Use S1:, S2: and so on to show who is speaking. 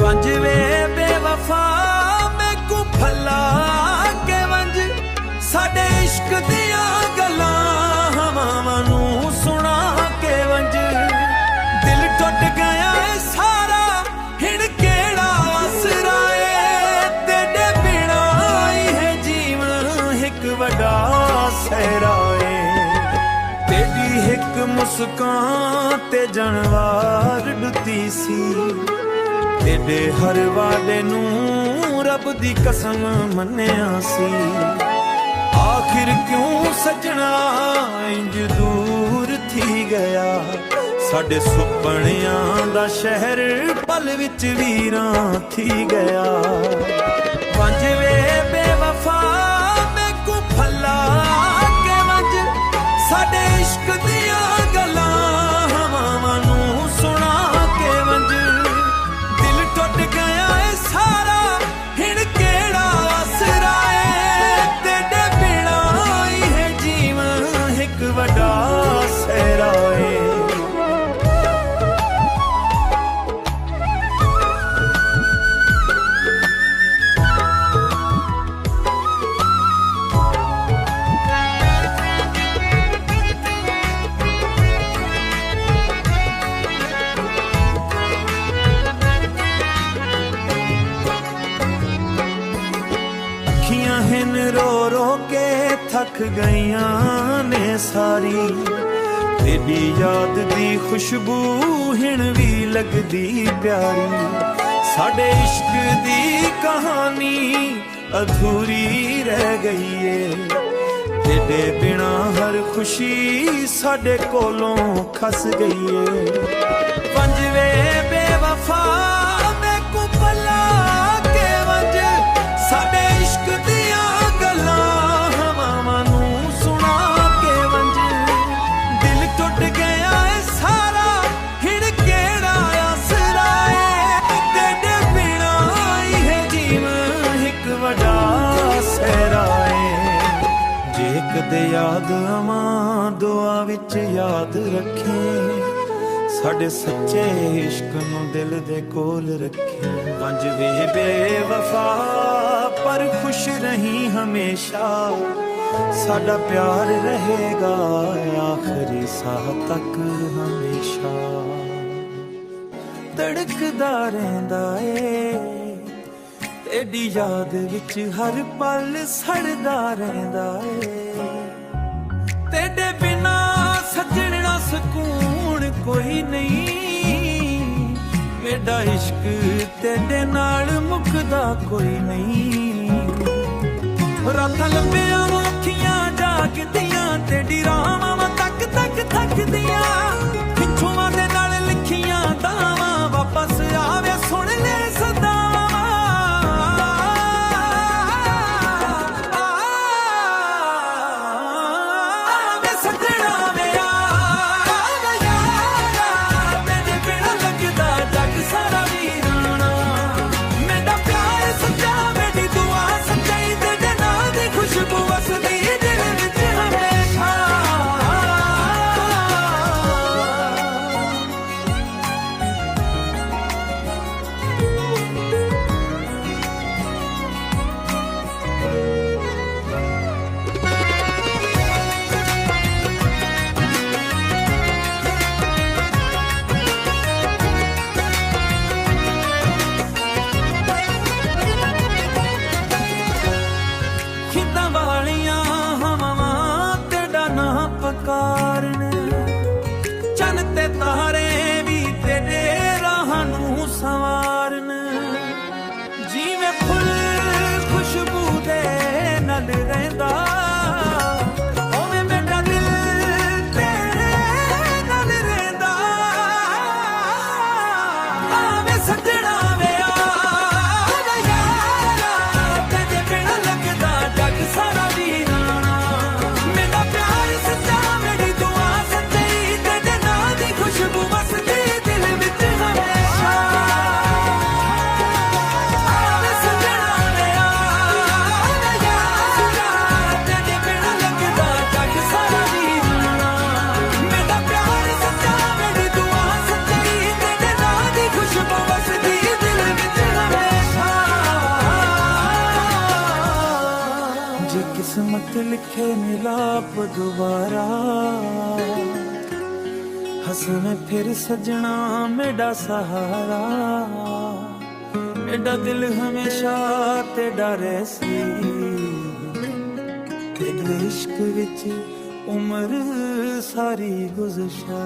S1: वंज वे बेवफा मैं को भला के वंज साडे इश्क दियां गल्लां हवावां नूं सुना के वंज दिल टुट गया है सारा हिण केड़ा आसरा है तेरे बिना ही है जीवन एक वड्डा सहरा है तेरी एक मुस्कान ते जनवार डुती सी तेरे हर वादे नूं रब दी कसम मन्निया सी आखिर क्यों सजना इंज दूर थी गया साडे सुपनियां दा शहर पल विच वीरां थी गया वंज वे बेवफा मैं को भला के वंज साडे इश्क दियां गल्लां हवावां नूं सुना के वंज टुट गया है सारा हिण केड़ा आसरा है तेरे बिना ही है जीवन एक वड्डा सहरा है हिन रो रो के थक गईयां ने सारी तेरी याद दी खुशबू हिण भी लगदी प्यारी साडे इश्क दी कहानी अधूरी रह गई है तेरे बिना हर खुशी साडे कोलों खस गई है वंज वे बेवफा मैं को भला के वंज साडे इश्क दियां गल्लां हवावां नूं सुना के वंज दिल टुट गया है सारा हिण केड़ा आसरा है तेरे बिना ही है जीवन एक वड्डा सहरा है जे कदे याद आवां दुआ विच याद रखे साडे सच्चे इश्क नूं दिल दे कोल रखे वंज वे बेवफा पर खुश रही हमेशा साडा प्यार रहेगा आखिरी साह तक हमेशा तड़कदा रहिंदा ए तेरी याद विच हर पल सड़दा रहिंदा ए तेरे बिना सजना सकून कोई नहीं मेरा इश्क तेरे नाल मुकदा कोई नहीं रातां लंबियां अखियां जागदियां तेरी राहां तक तक थकदियां पिछुआं दे नाल लिखियां दावां वापस आवे सुन ले सदा चन ते तारे भी तेरे राह नूं संवारन जिवें फुल खुशबू दे नाल रहिंदा ओवें मेरा दिल तेरे नाल रहिंदा आवे सजना वे आ यारा तेरे बिना लगदा जग सारा वीराना मेरा प्यार सच्चा खुशबू बसदी दिल विच हमेशा किस्मत लिखे मिलाप दोबारा हसन फिर सजना मेरा सहारा मेरा दिल हमेशा तेरा रहसी तेरे इश्क विच उम्र सारी गुज़शा